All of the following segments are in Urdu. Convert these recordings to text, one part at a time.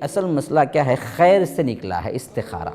اصل مسئلہ کیا ہے؟ خیر سے نکلا ہے استخارہ۔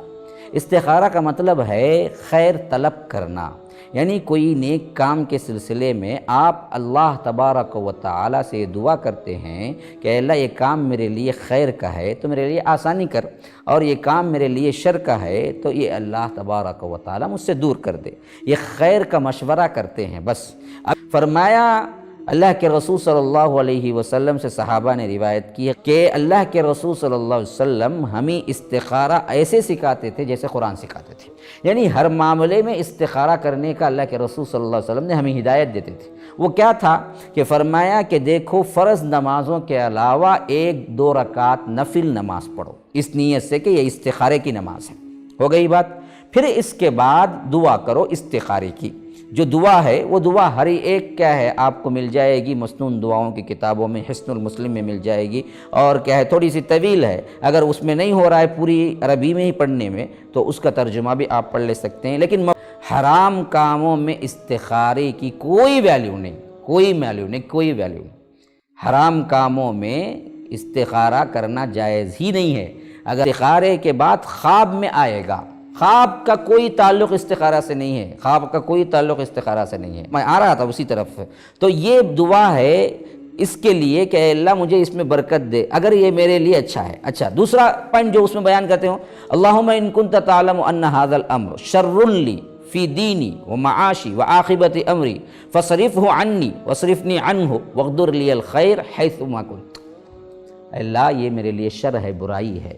استخارہ کا مطلب ہے خیر طلب کرنا، یعنی کوئی نیک کام کے سلسلے میں آپ اللہ تبارک و تعالی سے یہ دعا کرتے ہیں کہ اے اللہ یہ کام میرے لیے خیر کا ہے تو میرے لیے آسانی کر، اور یہ کام میرے لیے شر کا ہے تو یہ اللہ تبارک و تعالی مجھ سے دور کر دے۔ یہ خیر کا مشورہ کرتے ہیں بس۔ اب فرمایا اللہ کے رسول صلی اللہ علیہ وسلم سے صحابہ نے روایت کی کہ اللہ کے رسول صلی اللہ علیہ وسلم ہمیں استخارہ ایسے سکھاتے تھے جیسے قرآن سکھاتے تھے، یعنی ہر معاملے میں استخارہ کرنے کا اللہ کے رسول صلی اللہ علیہ وسلم نے ہمیں ہدایت دیتے تھے۔ وہ کیا تھا کہ فرمایا کہ دیکھو فرض نمازوں کے علاوہ 1-2 رکعت نفل نماز پڑھو، اس نیت سے کہ یہ استخارے کی نماز ہے۔ ہو گئی بات؟ پھر اس کے بعد دعا کرو استخارے کی۔ جو دعا ہے وہ دعا ہر ایک کیا ہے آپ کو مل جائے گی مسنون دعاؤں کی کتابوں میں، حصن المسلم میں مل جائے گی، اور کیا ہے تھوڑی سی طویل ہے، اگر اس میں نہیں ہو رہا ہے پوری عربی میں ہی پڑھنے میں تو اس کا ترجمہ بھی آپ پڑھ لے سکتے ہیں۔ لیکن حرام کاموں میں استخارے کی کوئی ویلیو نہیں، کوئی ویلیو نہیں، کوئی ویلیو نہیں۔ حرام کاموں میں استخارہ کرنا جائز ہی نہیں ہے۔ اگر استخارے کے بعد خواب میں آئے گا، خواب کا کوئی تعلق استخارہ سے نہیں ہے، خواب کا کوئی تعلق استخارہ سے نہیں ہے۔ میں آ رہا تھا اسی طرف، تو یہ دعا ہے اس کے لیے کہ اے اللہ مجھے اس میں برکت دے اگر یہ میرے لیے اچھا ہے۔ اچھا دوسرا پوائنٹ جو اس میں بیان کرتے ہوں، اللہم ان کنت تعلم ان ھذا الامر شر لی فی دینی و معاشی و عاقبت امری فصرفہ عنی وصرفنی عنہ واقدر لی الخیر حیث ما کنت۔ اے اللہ یہ میرے لیے شر ہے، برائی ہے،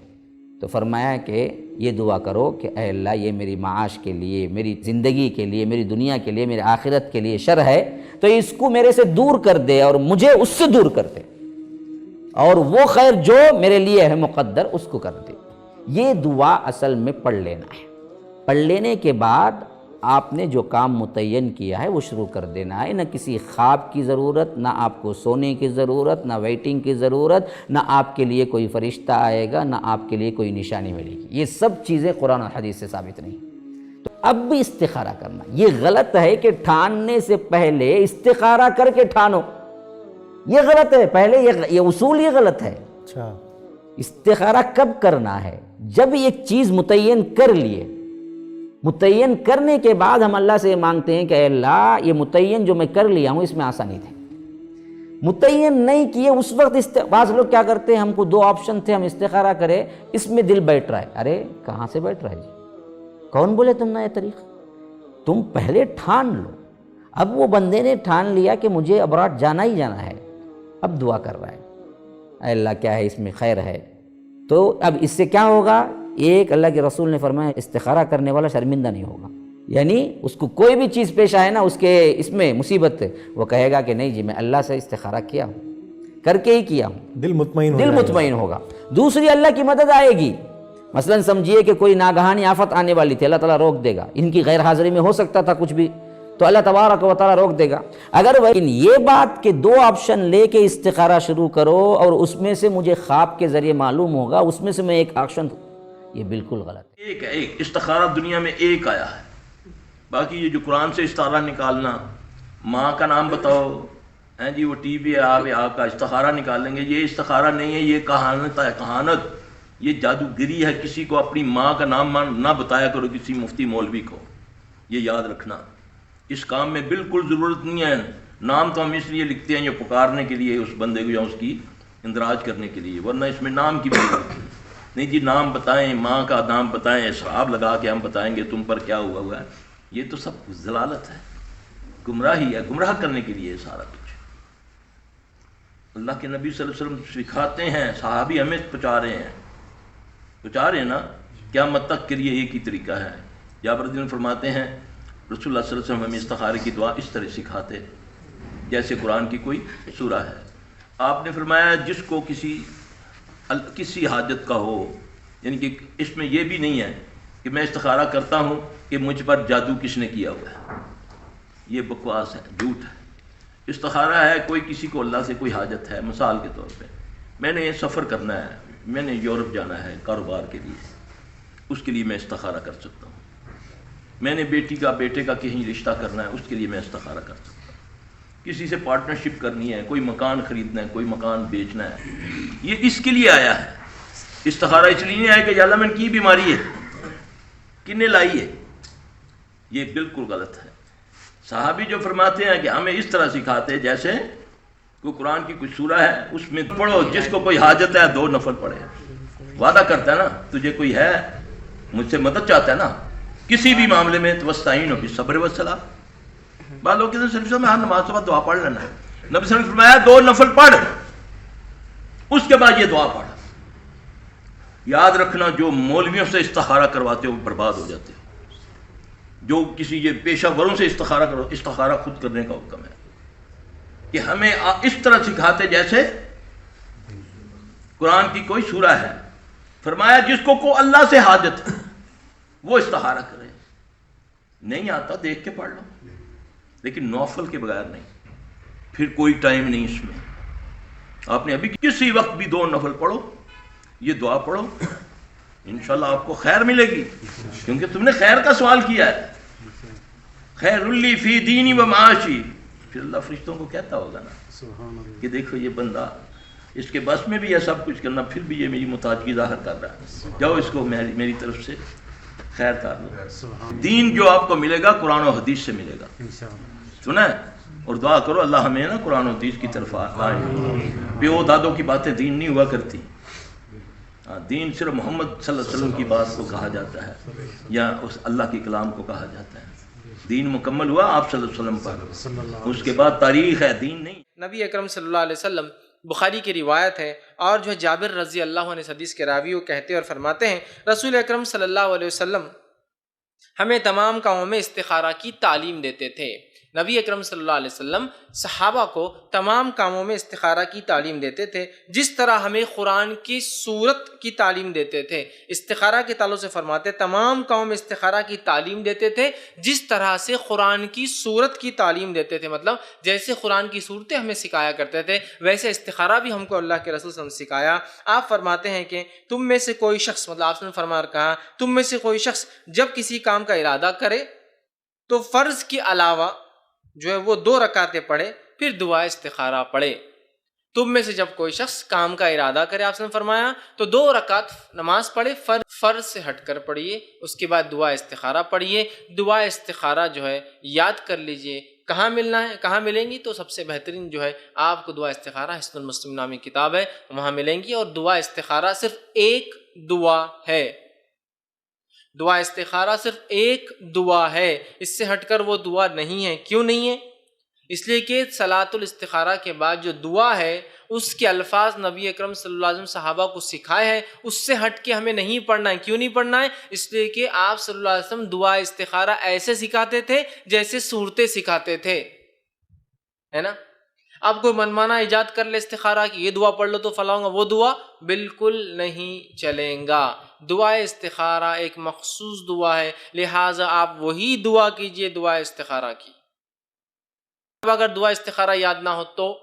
تو فرمایا کہ یہ دعا کرو کہ اے اللہ یہ میری معاش کے لیے، میری زندگی کے لیے، میری دنیا کے لیے، میری آخرت کے لیے شر ہے، تو اس کو میرے سے دور کر دے اور مجھے اس سے دور کر دے، اور وہ خیر جو میرے لیے ہے مقدر اس کو کر دے۔ یہ دعا اصل میں پڑھ لینا ہے۔ پڑھ لینے کے بعد آپ نے جو کام متعین کیا ہے وہ شروع کر دینا ہے۔ نہ کسی خواب کی ضرورت، نہ آپ کو سونے کی ضرورت، نہ ویٹنگ کی ضرورت، نہ آپ کے لیے کوئی فرشتہ آئے گا، نہ آپ کے لیے کوئی نشانی ملے گی۔ یہ سب چیزیں قرآن اور حدیث سے ثابت نہیں۔ تو اب بھی استخارہ کرنا یہ غلط ہے کہ ٹھاننے سے پہلے استخارہ کر کے ٹھانو، یہ غلط ہے۔ پہلے یہ اصول یہ غلط ہے۔ اچھا، استخارہ کب کرنا ہے؟ جب ایک چیز متعین کر لیے، متعین کرنے کے بعد ہم اللہ سے یہ مانگتے ہیں کہ اے اللہ یہ متعین جو میں کر لیا ہوں اس میں آسانی دے۔ متعین نہیں کیے اس وقت بعض لوگ کیا کرتے ہیں، ہم کو 2 آپشن تھے، ہم استخارہ کرے، اس میں دل بیٹھ رہا ہے۔ ارے کہاں سے بیٹھ رہا ہے جی؟ کون بولے تم نہ یہ طریقہ؟ تم پہلے ٹھان لو۔ اب وہ بندے نے ٹھان لیا کہ مجھے ابراٹ جانا ہی جانا ہے، اب دعا کر رہا ہے اے اللہ کیا ہے اس میں خیر ہے، تو اب اس سے کیا ہوگا؟ ایک اللہ کے رسول نے فرمایا استخارہ کرنے والا شرمندہ نہیں ہوگا، یعنی اس کو کوئی بھی چیز پیش آئے نا اس میں مصیبت، وہ کہے گا کہ نہیں جی میں اللہ سے استخارہ کیا ہوں، کر کے ہی کیا ہوں، دل مطمئن ہوگا۔ دوسری اللہ کی مدد آئے گی۔ مثلا سمجھیے کہ کوئی ناگہانی آفت آنے والی تھی، اللہ تعالیٰ روک دے گا، ان کی غیر حاضری میں ہو سکتا تھا کچھ بھی، تو اللہ تبارک و تعالیٰ روک دے گا۔ اگر یہ بات کہ 2 آپشن لے کے استخارہ شروع کرو اور اس میں سے مجھے خواب کے ذریعے معلوم ہوگا، اس میں سے میں ایک آپشن، یہ بالکل غلط ہے۔ ایک استخارہ دنیا میں ایک آیا ہے، باقی یہ جو قرآن سے استخارہ نکالنا، ماں کا نام بتاؤ ہیں جی وہ ٹی وی آپ کا استخارہ نکال لیں گے، یہ استخارہ نہیں ہے، یہ کہانت ہے، کہانت، یہ جادوگری ہے۔ کسی کو اپنی ماں کا نام نہ بتایا کرو کسی مفتی مولوی کو، یہ یاد رکھنا۔ اس کام میں بالکل ضرورت نہیں ہے۔ نام تو ہم اس لیے لکھتے ہیں یہ پکارنے کے لیے اس بندے کو یا اس کی اندراج کرنے کے لیے، ورنہ اس میں نام کی بھی ضرورت نہیں جی نام بتائیں، ماں کا نام بتائیں، اسراب لگا کے ہم بتائیں گے تم پر کیا ہوا ہے، یہ تو سب ضلالت ہے، گمراہی ہے، گمراہ کرنے کے لیے سارا کچھ۔ اللہ کے نبی صلی اللہ علیہ وسلم سکھاتے ہیں، صحابی ہمیں پہنچا رہے ہیں نا، قیامت تک کے لیے ایک ہی طریقہ ہے۔ جابر بن فرماتے ہیں رسول اللہ صلی اللہ علیہ وسلم ہمیں استخارے کی دعا اس طرح سکھاتے جیسے قرآن کی کوئی سورہ ہے۔ آپ نے فرمایا جس کو کسی حاجت کا ہو، یعنی کہ اس میں یہ بھی نہیں ہے کہ میں استخارہ کرتا ہوں کہ مجھ پر جادو کس نے کیا ہوا ہے، یہ بکواس ہے، جھوٹ ہے۔ استخارہ ہے کوئی کسی کو اللہ سے کوئی حاجت ہے، مثال کے طور پہ میں نے سفر کرنا ہے، میں نے یورپ جانا ہے کاروبار کے لیے، اس کے لیے میں استخارہ کر سکتا ہوں۔ میں نے بیٹے کا کہیں رشتہ کرنا ہے، اس کے لیے میں استخارہ کر سکتا ہوں۔ کسی سے پارٹنرشپ کرنی ہے، کوئی مکان خریدنا ہے، کوئی مکان بیچنا ہے، یہ اس کے لیے آیا ہے۔ استخارہ اس لیے نہیں آیا کہ یا اللہ میں کی بیماری ہے، کنے لائی ہے، یہ بالکل غلط ہے۔ صحابی جو فرماتے ہیں کہ ہمیں اس طرح سکھاتے ہیں جیسے کوئی قرآن کی کوئی سورہ ہے اس میں پڑھو، جس کو کوئی حاجت ہے 2 نفل پڑھے، وعدہ کرتا ہے نا تجھے کوئی ہے مجھ سے مدد چاہتا ہے نا کسی بھی معاملے میں تو وستعینوا بالصبر والصلاۃ، بعض لوگ کہتے ہیں صرف میں ہر نماز کے بعد دعا پڑھ لینا ہے، نبی صلی اللہ علیہ وسلم نے فرمایا 2 نفل پڑھ اس کے بعد یہ دعا پڑھ۔ یاد رکھنا جو مولویوں سے استخارہ کرواتے ہو وہ برباد ہو جاتے ہو، جو کسی یہ پیشہ وروں سے استخارہ کرو، استخارہ خود کرنے کا حکم ہے کہ ہمیں اس طرح سکھاتے جیسے قرآن کی کوئی سورہ ہے، فرمایا جس کو اللہ سے حاجت ہے وہ استخارہ کرے، نہیں آتا دیکھ کے پڑھ لو لیکن نوفل کے بغیر نہیں، پھر کوئی ٹائم نہیں اس میں، آپ نے ابھی کسی وقت بھی 2 نفل پڑھو، یہ دعا پڑھو، انشاءاللہ آپ کو خیر ملے گی، کیونکہ تم نے خیر کا سوال کیا ہے، خیر لی فی دینی و معاشی، پھر اللہ فرشتوں کو کہتا ہوگا نا کہ دیکھو یہ بندہ اس کے بس میں بھی ہے سب کچھ کرنا، پھر بھی یہ میری محتاجگی ظاہر کر رہا ہے، جاؤ اس کو میری طرف سے خیر کر لو۔ دین جو آپ کو ملے گا قرآن و حدیث سے ملے گا، سنا ہے؟ اور دعا کرو اللہ ہمیں نا قرآن و حدیث کی طرف آئے، پیو دادوں کی باتیں دین نہیں ہوا کرتی، دین صرف محمد صلی اللہ علیہ وسلم کی بات کو کہا جاتا ہے یا اس اللہ کے کلام کو کہا جاتا ہے، دین مکمل ہوا آپ صلی اللہ علیہ وسلم پر، اس کے بعد تاریخ ہے، دین نہیں۔ نبی اکرم صلی اللہ علیہ وسلم، بخاری کی روایت ہے اور جو ہے جابر رضی اللہ عنہ اس حدیث کے راوی وہ کہتے اور فرماتے ہیں رسول اکرم صلی اللہ علیہ وسلم ہمیں تمام کاموں میں استخارہ کی تعلیم دیتے تھے۔ نبی اکرم صلی اللہ علیہ وسلم صحابہ کو تمام کاموں میں استخارہ کی تعلیم دیتے تھے، جس طرح ہمیں قرآن کی سورت کی تعلیم دیتے تھے۔ استخارہ کے تعلق سے فرماتے تمام کاموں میں استخارہ کی تعلیم دیتے تھے جس طرح سے قرآن کی سورت کی تعلیم دیتے تھے، مطلب جیسے قرآن کی صورتیں ہمیں سکھایا کرتے تھے ویسے استخارہ بھی ہم کو اللہ کے رسول صلی اللہ علیہ وسلم نے سکھایا۔ آپ فرماتے ہیں کہ تم میں سے کوئی شخص، مطلب آپ نے فرما کہا تم میں سے کوئی شخص جب کسی کام کا ارادہ کرے تو فرض کے علاوہ جو ہے وہ 2 رکعتیں پڑھے پھر دعا استخارہ پڑھے۔ تم میں سے جب کوئی شخص کام کا ارادہ کرے آپ نے فرمایا تو 2 رکعت نماز پڑھے، فرض سے ہٹ کر پڑھیے، اس کے بعد دعا استخارہ پڑھیے۔ دعا استخارہ جو ہے یاد کر لیجئے کہاں ملنا ہے، کہاں ملیں گی، تو سب سے بہترین جو ہے آپ کو دعا استخارہ حصن المسلم نامی کتاب ہے وہاں ملیں گی، اور دعا استخارہ صرف ایک دعا ہے، دعا استخارہ صرف ایک دعا ہے، اس سے ہٹ کر وہ دعا نہیں ہے۔ کیوں نہیں ہے؟ اس لیے کہ صلاۃ الاستخارہ کے بعد جو دعا ہے اس کے الفاظ نبی اکرم صلی اللہ علیہ وسلم صحابہ کو سکھائے ہیں، اس سے ہٹ کے ہمیں نہیں پڑھنا ہے۔ کیوں نہیں پڑھنا ہے؟ اس لیے کہ آپ صلی اللہ علیہ وسلم دعا استخارہ ایسے سکھاتے تھے جیسے صورتیں سکھاتے تھے، ہے نا؟ اب کوئی منمانا ایجاد کر لے استخارہ کی یہ دعا پڑھ لو تو فلاں گا، وہ دعا بالکل نہیں چلیں گا۔ دعا استخارہ ایک مخصوص دعا ہے، لہٰذا آپ وہی دعا کیجئے دعا استخارہ کی۔ اب اگر دعا استخارہ یاد نہ ہو تو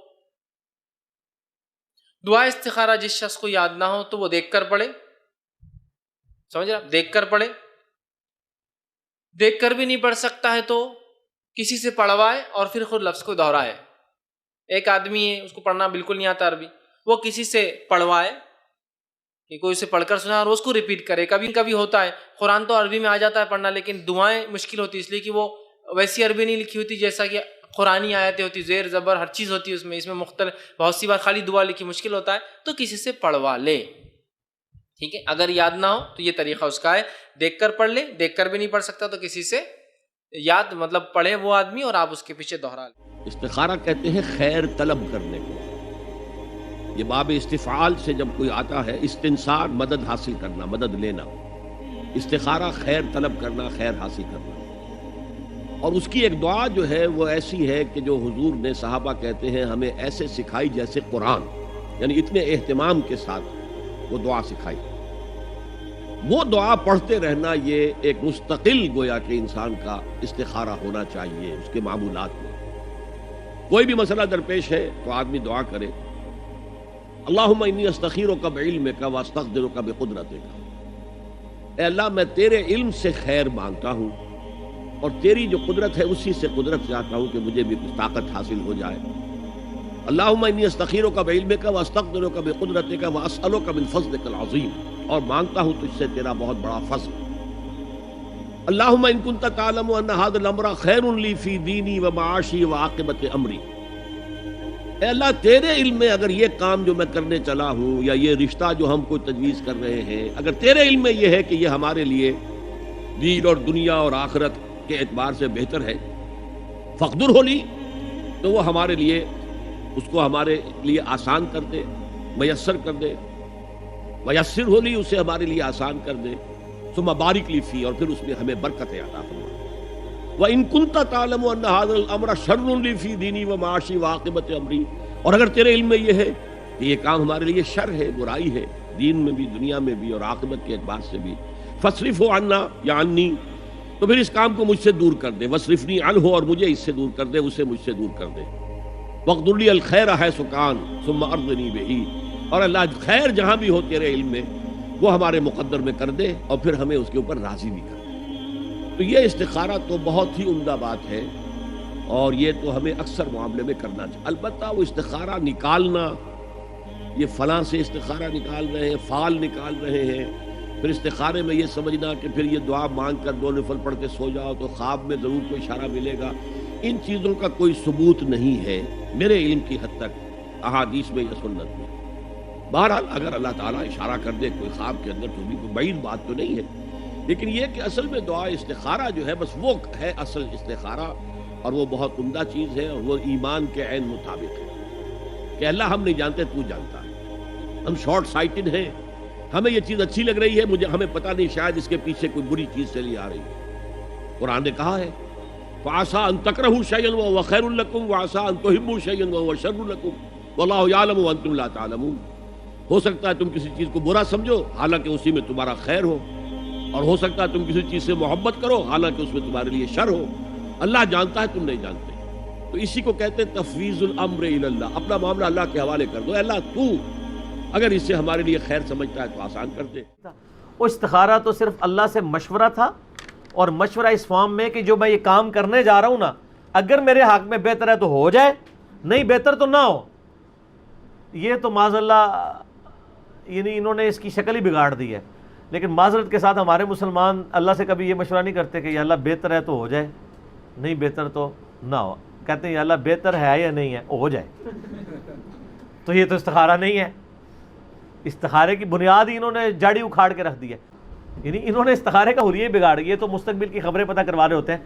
دعا استخارہ جس شخص کو یاد نہ ہو تو وہ دیکھ کر پڑھے، سمجھ رہا؟ دیکھ کر پڑھے، دیکھ کر بھی نہیں پڑھ سکتا ہے تو کسی سے پڑھوائے اور پھر خود لفظ کو دہرائے۔ ایک آدمی ہے اس کو پڑھنا بالکل نہیں آتا عربی، وہ کسی سے پڑھوائے کہ کوئی اسے پڑھ کر سنا اور اس کو ریپیٹ کرے۔ کبھی کبھی ہوتا ہے قرآن تو عربی میں آ جاتا ہے پڑھنا لیکن دعائیں مشکل ہوتی اس لیے کہ وہ ویسی عربی نہیں لکھی ہوتی جیسا کہ قرآنی آیتیں ہوتی، زیر زبر ہر چیز ہوتی ہے اس میں مختلف، بہت سی بار خالی دعا لکھی مشکل ہوتا ہے تو کسی سے پڑھوا لے، ٹھیک ہے؟ اگر یاد نہ ہو تو یہ طریقہ اس کا ہے، دیکھ کر پڑھ لے، دیکھ کر بھی نہیں پڑھ سکتا تو کسی سے یاد مطلب پڑھے وہ آدمی اور آپ اس کے پیچھے دوہرا لیں۔ استخارہ کہتے ہیں خیر طلب کرنے کو، یہ باب استفعال سے جب کوئی آتا ہے، استنصار مدد حاصل کرنا، مدد لینا، استخارہ خیر طلب کرنا، خیر حاصل کرنا، اور اس کی ایک دعا جو ہے وہ ایسی ہے کہ جو حضور نے صحابہ کہتے ہیں ہمیں ایسے سکھائی جیسے قرآن، یعنی اتنے اہتمام کے ساتھ وہ دعا سکھائی۔ وہ دعا پڑھتے رہنا یہ ایک مستقل گویا کہ انسان کا استخارہ ہونا چاہیے اس کے معمولات میں۔ کوئی بھی مسئلہ درپیش ہے تو آدمی دعا کرے، اللہم انی استخیرک بعلمک واستقدرک بقدرتک، اے اللہ میں تیرے علم سے خیر مانگتا ہوں اور تیری جو قدرت ہے اسی سے قدرت چاہتا ہوں کہ مجھے بھی کچھ طاقت حاصل ہو جائے۔ اللہم انی استخیرک بعلمک واستقدرک بقدرتک واسألک من فضلک العظیم، اور مانگتا ہوں تجھ سے تیرا بہت بڑا فضل۔ اللہم ان کنت تعلم ان ھذا الامر خیر لی فی دینی و معاشی و عاقبت امری، اے اللہ تیرے علم میں اگر یہ کام جو میں کرنے چلا ہوں یا یہ رشتہ جو ہم کو تجویز کر رہے ہیں، اگر تیرے علم میں یہ ہے کہ یہ ہمارے لیے دین اور دنیا اور آخرت کے اعتبار سے بہتر ہے، فقدر ہو لی، تو وہ ہمارے لیے اس کو ہمارے لیے آسان کر دے، میسر کر دے، میسر ہو لی اسے ہمارے لیے آسان کر دے، ثم بارک لی فی، اور پھر اس میں ہمیں برکت عطا فرما۔ وَإِن كُنتَ تَعْلَمُ أَنَّ هَذَا الْأَمْرَ شَرٌّ لِّي فِي دِينِي وَمَعَاشِي وَعَاقِبَةِ أَمْرِي، اور اگر تیرے علم میں یہ ہے کہ یہ کام ہمارے لیے شر ہے، برائی ہے، دین میں بھی دنیا میں بھی اور عاقبت کے اعتبار سے بھی، فَاصْرِفْهُ عَنَّا یا عَنِّي، تو پھر اس کام کو مجھ سے دور کر دے، وَاصْرِفْنِي عَنْهُ، اور مجھے اس سے دور کر دے، اسے مجھ سے دور کر دے، وَاقْدُرْ لِي الْخَيْرَ حَيْثُ كَانَ ثُمَّ أَرْضِنِي بِهِ، اور اللہ خیر جہاں بھی ہو تیرے علم میں وہ ہمارے مقدر میں کر دے اور پھر ہمیں اس کے اوپر راضی بھی کر دے۔ تو یہ استخارہ تو بہت ہی عمدہ بات ہے، اور یہ تو ہمیں اکثر معاملے میں کرنا چاہیے۔ البتہ وہ استخارہ نکالنا، یہ فلاں سے استخارہ نکال رہے ہیں، فال نکال رہے ہیں، پھر استخارے میں یہ سمجھنا کہ پھر یہ دعا مانگ کر 2 نفل پڑھ کے سو جاؤ تو خواب میں ضرور کوئی اشارہ ملے گا، ان چیزوں کا کوئی ثبوت نہیں ہے میرے علم کی حد تک احادیث میں یا سنت میں۔ بہرحال اگر اللہ تعالیٰ اشارہ کر دے کوئی خواب کے اندر تو بھی کوئی بعید بات تو نہیں ہے، لیکن یہ کہ اصل میں دعا استخارہ جو ہے بس وہ ہے اصل استخارہ، اور وہ بہت عمدہ چیز ہے، اور وہ ایمان کے عین مطابق ہے کہ اللہ ہم نہیں جانتے تو جانتا ہے، ہم شارٹ سائٹڈ ہیں، ہمیں یہ چیز اچھی لگ رہی ہے، ہمیں پتہ نہیں شاید اس کے پیچھے کوئی بری چیز چلی آ رہی ہے۔ قرآن نے کہا ہے فَعَسَىٰ أَن تَكْرَهُوا شَيْئًا وَهُوَ خَيْرٌ لَكُمْ وَعَسَىٰ أَن تُحِبُّوا شَيْئًا وَهُوَ شَرٌّ لَكُمْ وَاللَّهُ يَعْلَمُ وَأَنتُمْ لَا تَعْلَمُونَ، ہو سکتا ہے تم کسی چیز کو برا سمجھو حالانکہ اسی میں تمہارا خیر ہو، اور ہو سکتا ہے تم کسی چیز سے محبت کرو حالانکہ اس میں تمہارے لیے شر ہو، اللہ جانتا ہے تم نہیں جانتے۔ تو اسی کو کہتے ہیں تفویض الامر الی اللہ، اپنا معاملہ اللہ کے حوالے کر دو، اللہ تو اگر اس سے ہمارے لیے خیر سمجھتا ہے تو آسان کر دے۔ وہ استخارہ تو صرف اللہ سے مشورہ تھا، اور مشورہ اس فارم میں کہ جو میں یہ کام کرنے جا رہا ہوں نا، اگر میرے حق میں بہتر ہے تو ہو جائے، نہیں بہتر تو نہ ہو۔ یہ تو معاذ اللہ یعنی انہوں نے اس کی شکل ہی بگاڑ دی ہے، لیکن معذرت کے ساتھ ہمارے مسلمان اللہ سے کبھی یہ مشورہ نہیں کرتے کہ یا اللہ بہتر ہے تو ہو جائے، نہیں بہتر تو نہ ہو، کہتے ہیں یا اللہ بہتر ہے یا نہیں ہے ہو جائے۔ تو یہ تو استخارہ نہیں ہے، استخارے کی بنیاد ہی انہوں نے جڑی اکھاڑ کے رکھ دی ہے، یعنی انہوں نے استخارے کا حلیہ بگاڑ گیا، تو مستقبل کی خبریں پتہ کروا رہے ہوتے ہیں،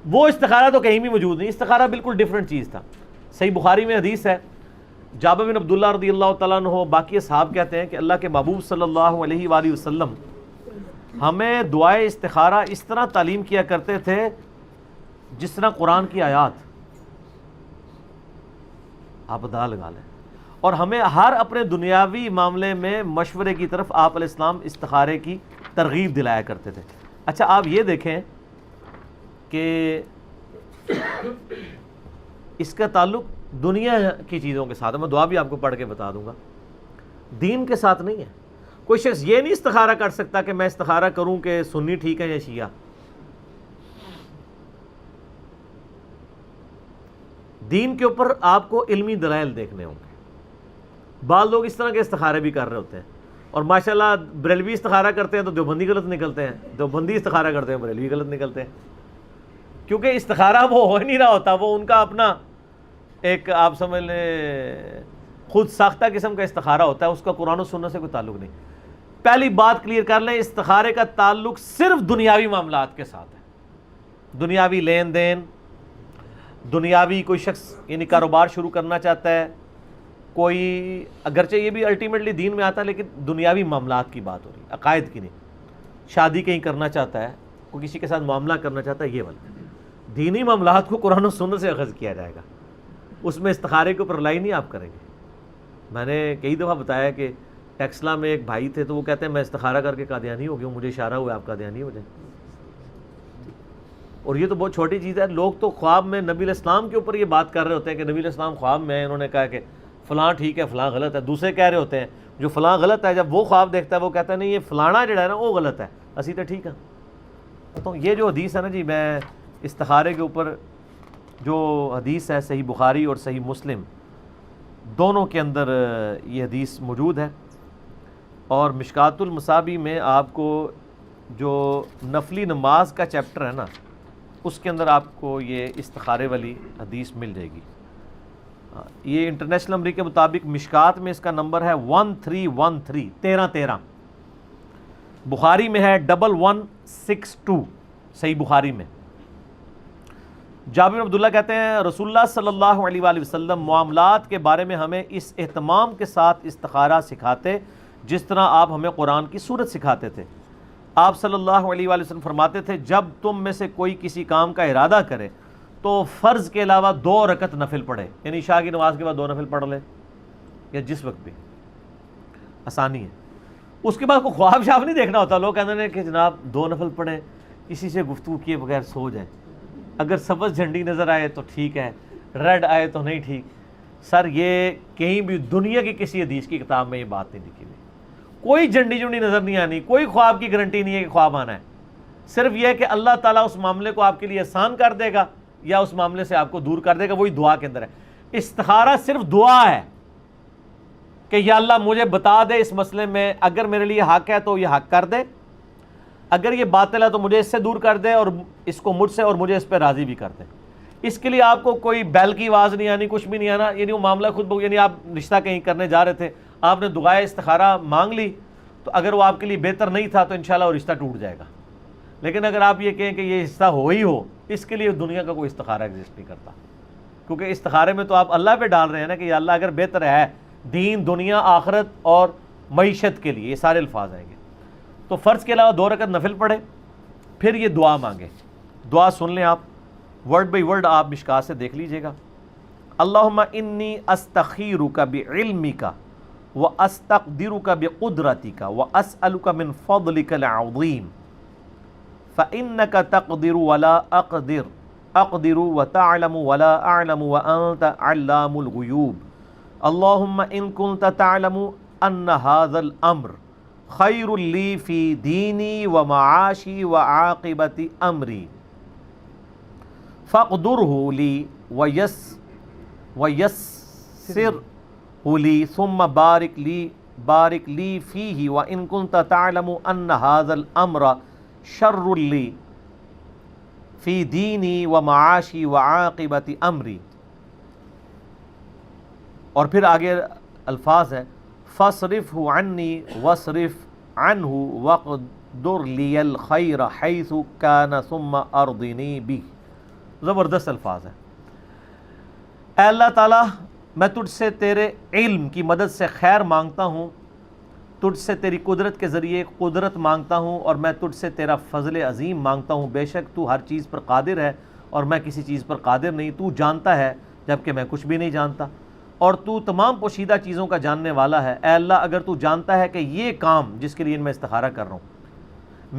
وہ استخارہ تو کہیں بھی موجود نہیں، استخارہ بالکل ڈیفرنٹ چیز تھا۔ صحیح بخاری میں حدیث ہے، جابر بن عبداللہ رضی اللہ تعالیٰ عنہ باقی اصحاب کہتے ہیں کہ اللہ کے محبوب صلی اللہ علیہ وآلہ وسلم ہمیں دعائے استخارہ اس طرح تعلیم کیا کرتے تھے جس طرح قرآن کی آیات، آپ اندازہ لگا لیں، اور ہمیں ہر اپنے دنیاوی معاملے میں مشورے کی طرف آپ علیہ السلام استخارے کی ترغیب دلایا کرتے تھے۔ اچھا آپ یہ دیکھیں کہ اس کا تعلق دنیا کی چیزوں کے ساتھ ہے، میں دعا بھی آپ کو پڑھ کے بتا دوں گا، دین کے ساتھ نہیں ہے۔ کوئی شخص یہ نہیں استخارہ کر سکتا کہ میں استخارہ کروں کہ سنی ٹھیک ہے یا شیعہ۔ دین کے اوپر آپ کو علمی دلائل دیکھنے ہوں گے۔ بعض لوگ اس طرح کے استخارے بھی کر رہے ہوتے ہیں، اور ماشاءاللہ بریلوی استخارہ کرتے ہیں تو دیوبندی غلط نکلتے ہیں، دیوبندی استخارہ کرتے ہیں بریلوی غلط نکلتے ہیں، کیونکہ استخارہ وہ ہو ہی نہیں رہا ہوتا، وہ ان کا اپنا ایک آپ سمجھ لیں خود ساختہ قسم کا استخارہ ہوتا ہے، اس کا قرآن و سنت سے کوئی تعلق نہیں۔ پہلی بات کلیئر کر لیں، استخارے کا تعلق صرف دنیاوی معاملات کے ساتھ ہے، دنیاوی لین دین، دنیاوی کوئی شخص یعنی کاروبار شروع کرنا چاہتا ہے، کوئی اگرچہ یہ بھی الٹیمیٹلی دین میں آتا ہے لیکن دنیاوی معاملات کی بات ہو رہی ہے، عقائد کی نہیں، شادی کہیں کرنا چاہتا ہے، کوئی کسی کے ساتھ معاملہ کرنا چاہتا ہے، یہ والا دینی معاملات کو قرآن و سنت سے اخذ کیا جائے گا، اس میں استخارے کے اوپر رلائی نہیں آپ کریں گے۔ میں نے کئی دفعہ بتایا کہ ٹیکسلا میں ایک بھائی تھے تو وہ کہتے ہیں میں استخارہ کر کے قادیانی ہو گیا ہوں، مجھے اشارہ ہوا آپ قادیانی ہو جائیں، اور یہ تو بہت چھوٹی چیز ہے۔ لوگ تو خواب میں نبی علیہ السلام کے اوپر یہ بات کر رہے ہوتے ہیں کہ نبی علیہ السلام خواب میں انہوں نے کہا کہ فلاں ٹھیک ہے فلاں غلط ہے، دوسرے کہہ رہے ہوتے ہیں جو فلاں غلط ہے، جب وہ خواب دیکھتا ہے وہ کہتا ہے نہیں یہ فلانا جڑا ہے نا وہ غلط ہے، اسی تو ٹھیک ہے۔ تو یہ جو حدیث ہے نا جی، میں استخارے کے اوپر جو حدیث ہے صحیح بخاری اور صحیح مسلم دونوں کے اندر یہ حدیث موجود ہے اور مشکات المصابی میں آپ کو جو نفلی نماز کا چیپٹر ہے نا، اس کے اندر آپ کو یہ استخارے والی حدیث مل جائے گی۔ یہ انٹرنیشنل نمبر کے مطابق مشکات میں اس کا نمبر ہے 1313 1313، بخاری میں ہے 1162 صحیح بخاری میں۔ جابر بن عبداللہ کہتے ہیں رسول اللہ صلی اللہ علیہ وآلہ وسلم معاملات کے بارے میں ہمیں اس اہتمام کے ساتھ استخارہ سکھاتے جس طرح آپ ہمیں قرآن کی سورت سکھاتے تھے۔ آپ صلی اللہ علیہ وآلہ وسلم فرماتے تھے جب تم میں سے کوئی کسی کام کا ارادہ کرے تو فرض کے علاوہ 2 رکعت نفل پڑھے، یعنی عشاء کی نماز کے بعد 2 نفل پڑھ لے یا جس وقت بھی، آسانی ہے۔ اس کے بعد کوئی خواب شاف نہیں دیکھنا ہوتا۔ لوگ کہتے ہیں کہ جناب 2 نفل پڑھیں، کسی سے گفتگو کیے بغیر سو جائیں، اگر سبز جھنڈی نظر آئے تو ٹھیک ہے، ریڈ آئے تو نہیں ٹھیک۔ سر یہ کہیں بھی دنیا کی کسی حدیث کی کتاب میں یہ بات نہیں لکھی ہوئی، کوئی جھنڈی جھنڈی نظر نہیں آنی، کوئی خواب کی گارنٹی نہیں ہے کہ خواب آنا ہے۔ صرف یہ ہے کہ اللہ تعالیٰ اس معاملے کو آپ کے لیے آسان کر دے گا یا اس معاملے سے آپ کو دور کر دے گا، وہی دعا کے اندر ہے۔ استخارہ صرف دعا ہے کہ یا اللہ مجھے بتا دے اس مسئلے میں، اگر میرے لیے حق ہے تو یہ حق کر دے، اگر یہ باطل ہے تو مجھے اس سے دور کر دے اور اس کو مجھ سے اور مجھے اس پہ راضی بھی کر دے۔ اس کے لیے آپ کو کوئی بیل کی آواز نہیں آنی، کچھ بھی نہیں آنا، یعنی وہ معاملہ خود بخود، یعنی آپ رشتہ کہیں کرنے جا رہے تھے، آپ نے دعائے استخارہ مانگ لی تو اگر وہ آپ کے لیے بہتر نہیں تھا تو انشاءاللہ وہ رشتہ ٹوٹ جائے گا۔ لیکن اگر آپ یہ کہیں کہ یہ رشتہ ہو ہی ہو، اس کے لیے دنیا کا کوئی استخارہ ایگزسٹ نہیں کرتا، کیونکہ استخارے میں تو آپ اللہ پہ ڈال رہے ہیں نا کہ یا اللہ اگر بہتر ہے دین دنیا آخرت اور معیشت کے لیے، یہ سارے الفاظ آئیں گے۔ تو فرض کے علاوہ 2 رکعت نفل پڑھے، پھر یہ دعا مانگے۔ دعا سن لیں آپ، ورڈ بائی ورڈ آپ مشکات سے دیکھ لیجئے گا۔ اللہم انی استخیرک بعلمک واستقدرک بقدرتک واسألک من فضلک العظیم فإنک تقدر ولا اقدر وتعلم ولا اعلم وانت علام الغیوب اللہم ان کنت تعلم ان هذا الامر خیر لی فی دینی ومعاشی وعاقبت امری فاقدرہ لی ویسرہ لی ثم بارک لی فیہ وان کنت تعلم ان هذا الامر شر لی فی دینی ومعاشی وعاقبت امری۔ اور پھر آگے الفاظ ہے فاصرفہ عنی واصرف عنہ وقدر لی الخیر حیث کان ثم ارضنی بہ۔ زبردست الفاظ ہے۔ اے اللہ تعالیٰ میں تجھ سے تیرے علم کی مدد سے خیر مانگتا ہوں، تجھ سے تیری قدرت کے ذریعے قدرت مانگتا ہوں، اور میں تجھ سے تیرا فضل عظیم مانگتا ہوں۔ بے شک تو ہر چیز پر قادر ہے اور میں کسی چیز پر قادر نہیں، تو جانتا ہے جبکہ میں کچھ بھی نہیں جانتا، اور تو تمام پوشیدہ چیزوں کا جاننے والا ہے۔ اے اللہ اگر تو جانتا ہے کہ یہ کام جس کے لیے میں استخارہ کر رہا ہوں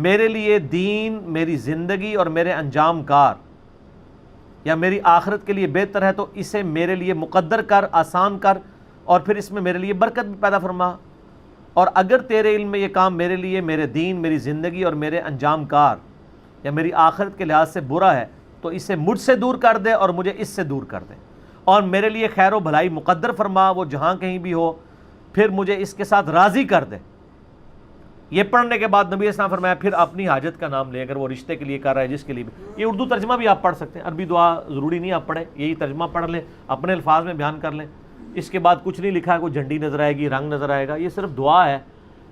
میرے لیے دین، میری زندگی اور میرے انجام کار یا میری آخرت کے لیے بہتر ہے تو اسے میرے لیے مقدر کر، آسان کر، اور پھر اس میں میرے لیے برکت بھی پیدا فرما، اور اگر تیرے علم میں یہ کام میرے لیے، میرے دین، میری زندگی اور میرے انجام کار یا میری آخرت کے لحاظ سے برا ہے تو اسے مجھ سے دور کر دے اور مجھے اس سے دور کر دے، اور میرے لیے خیر و بھلائی مقدر فرما، وہ جہاں کہیں بھی ہو، پھر مجھے اس کے ساتھ راضی کر دے۔ یہ پڑھنے کے بعد نبی اسلام فرمایا پھر اپنی حاجت کا نام لے، اگر وہ رشتے کے لیے کر رہا ہے، جس کے لیے بھی۔ یہ اردو ترجمہ بھی آپ پڑھ سکتے ہیں، عربی دعا ضروری نہیں آپ پڑھیں، یہی ترجمہ پڑھ لیں، اپنے الفاظ میں بیان کر لیں۔ اس کے بعد کچھ نہیں لکھا ہے، کوئی جھنڈی نظر آئے گی، رنگ نظر آئے گا، یہ صرف دعا ہے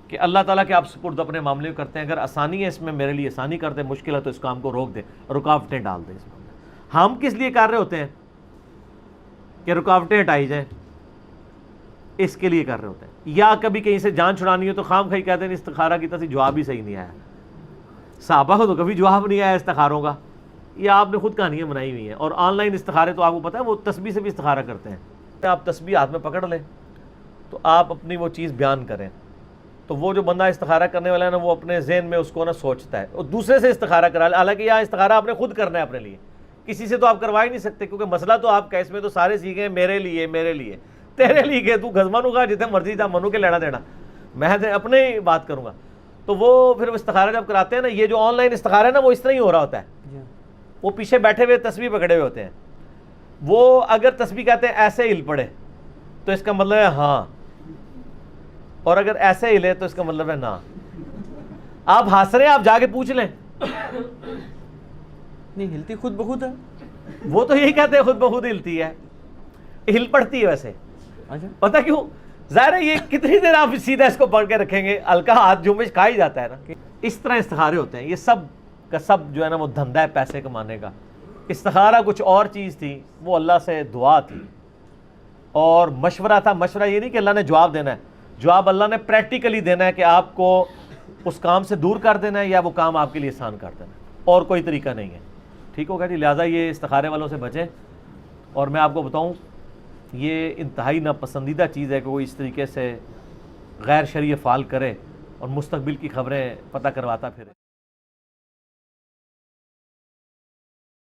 کہ اللہ تعالیٰ کے آپ سپرد اپنے معاملے کرتے ہیں، اگر آسانی ہے اس میں میرے لیے آسانی کر دے، مشکل ہے تو اس کام کو روک دے، رکاوٹیں ڈال دے اس میں۔ ہم کس لیے کر رہے ہوتے ہیں کہ رکاوٹیں ہٹائی جائیں، اس کے لیے کر رہے ہوتے ہیں۔ یا کبھی کہیں سے جان چھڑانی ہو تو خام خواہ کہتے ہیں استخارہ کی طرف جواب ہی صحیح نہیں آیا۔ صحابہ کو تو کبھی جواب نہیں آیا استخاروں کا، یہ آپ نے خود کہانیاں بنائی ہوئی ہیں۔ اور آن لائن استخارے تو آپ کو پتہ ہے وہ تسبیح سے بھی استخارہ کرتے ہیں، آپ تسبیح ہاتھ میں پکڑ لیں تو آپ اپنی وہ چیز بیان کریں، تو وہ جو بندہ استخارہ کرنے والا ہے نا وہ اپنے ذہن میں اس کو نا سوچتا ہے، اور دوسرے سے استخارہ کرا لے، حالانکہ یہاں استخارہ آپ نے خود کرنا ہے اپنے لیے، کسی سے تو آپ کروا ہی نہیں سکتے، کیونکہ مسئلہ تو آپ کا اس میں تو سارے سیکھے ہیں میرے لیے تیرے لیے کہ تو گزمانو کا جتنے مرضی تھا منو کے لینا دینا، میں اپنے ہی بات کروں گا۔ تو وہ پھر استخارہ جب کراتے ہیں نا، یہ جو آن لائن استخارہ ہے نا وہ اس طرح ہی ہو رہا ہوتا ہے، وہ پیچھے بیٹھے ہوئے تسبیح پکڑے ہوئے ہوتے ہیں، وہ اگر تسبیح کہتے ہیں ایسے ہل پڑے تو اس کا مطلب ہے ہاں، اور اگر ایسے ہلے تو اس کا مطلب ہے نا. آپ ہنس رہے ہیں, آپ جا کے پوچھ لیں. نہیں ہلتی خود بخود ہے. وہ تو یہی کہتے ہیں خود بخود ہلتی ہے, ہل پڑتی ہے ویسے. اچھا پتہ کیوں؟ ظاہر ہے یہ کتنی دیر آپ سیدھا اس کو پڑھ کے رکھیں گے, ہلکا ہاتھ جنبش کھا ہی جاتا ہے نا. اس طرح استخارے ہوتے ہیں. یہ سب کا سب جو ہے نا وہ دھندا ہے پیسے کمانے کا. استخارہ کچھ اور چیز تھی, وہ اللہ سے دعا تھی اور مشورہ تھا. مشورہ یہ نہیں کہ اللہ نے جواب دینا ہے, جواب اللہ نے پریکٹیکلی دینا ہے کہ آپ کو اس کام سے دور کر دینا ہے یا وہ کام آپ کے لیے آسان کر دینا ہے, اور کوئی طریقہ نہیں ہے. ٹھیک ہوگا جی. لہٰذا یہ استخارے والوں سے بچیں. اور میں آپ کو بتاؤں یہ انتہائی ناپسندیدہ چیز ہے کہ وہ اس طریقے سے غیر شرعی افعال کرے اور مستقبل کی خبریں پتہ کرواتا پھرے.